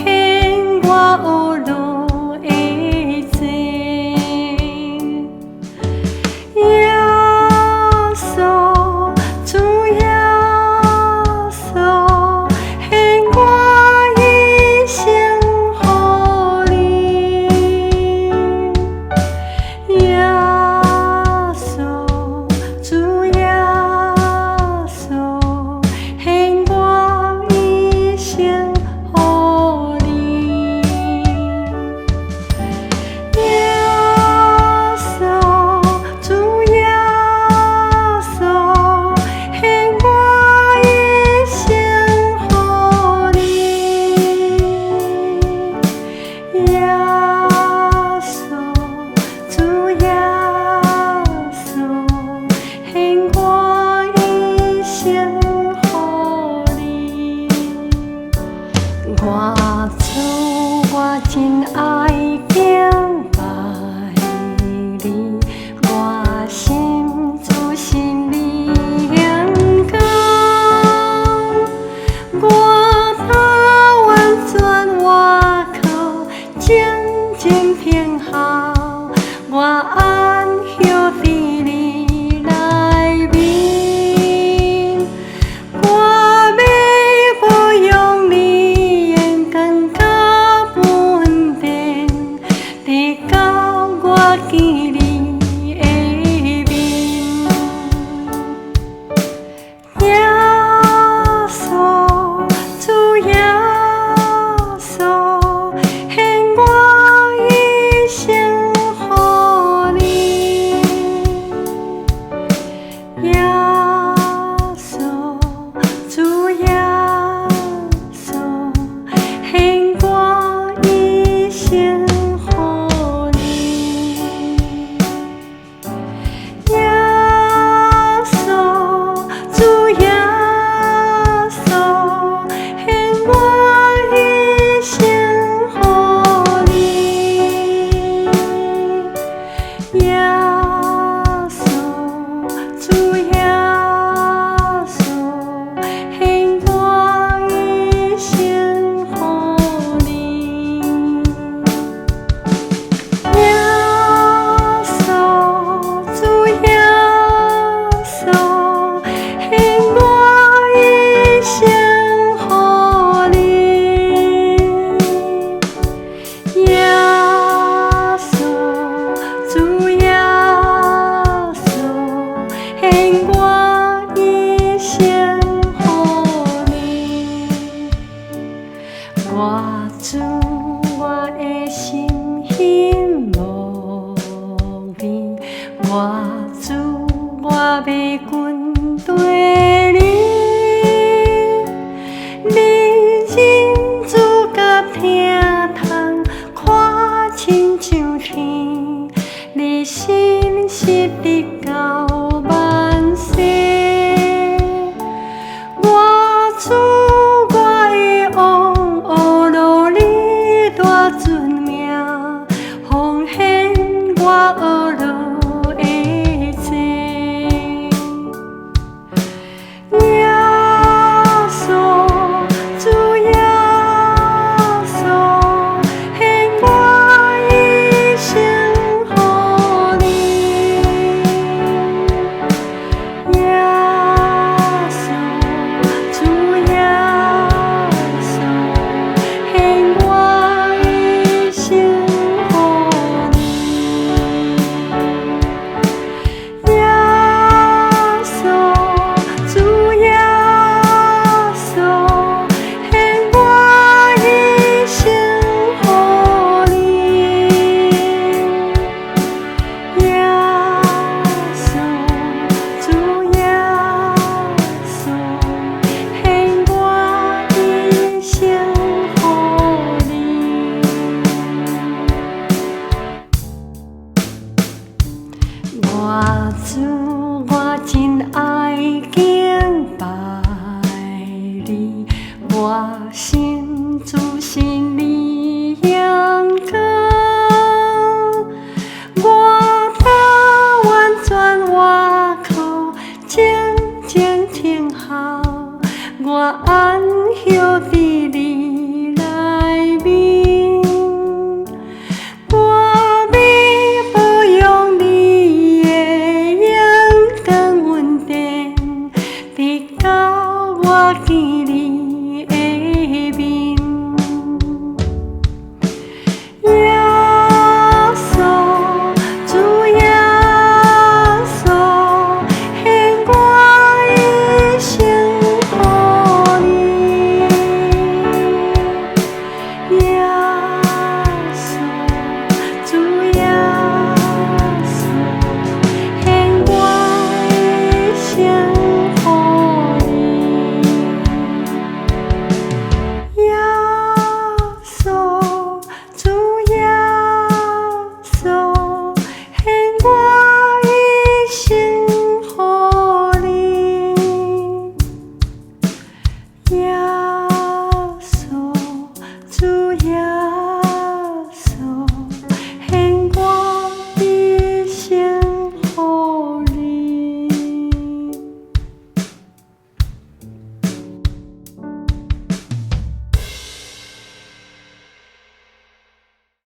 限我学路的情。耶稣，主耶稣，限我一生予你。耶稣，主耶稣，限我一生予你。耶稣，主耶稣，限我一生予你。耶稣，主耶稣，限我一生予你。我主，我真爱敬拜你，我心主心里灵感，我头完全我靠静静平好，我安休伫你内面，我要保养你眼光甲稳定，直到我见你的面。耶稣，主耶稣，限我一生予你。耶稣，主耶稣，限我一生予你。耶稣，主耶稣，限我一生予你。耶稣，主耶稣，限我一生予你。耶稣，主耶稣，限我一生予你。耶稣，主耶稣，限我一生予你。我主，我的心希望你，我主，我要跟对你，你人主甲疼痛看亲像天，你信实直到万世。我主，我的王，学路你大尊名，奉献我学路的情。耶稣，主耶稣，限我一生予你。耶稣，主耶稣，限我一生予你。耶稣，主耶稣，限我一生予你。耶稣，主耶稣，限我一生予你。我主，我真爱敬拜你，我心主心里阳光，我头完全我靠静静听候，我安休伫你内呀。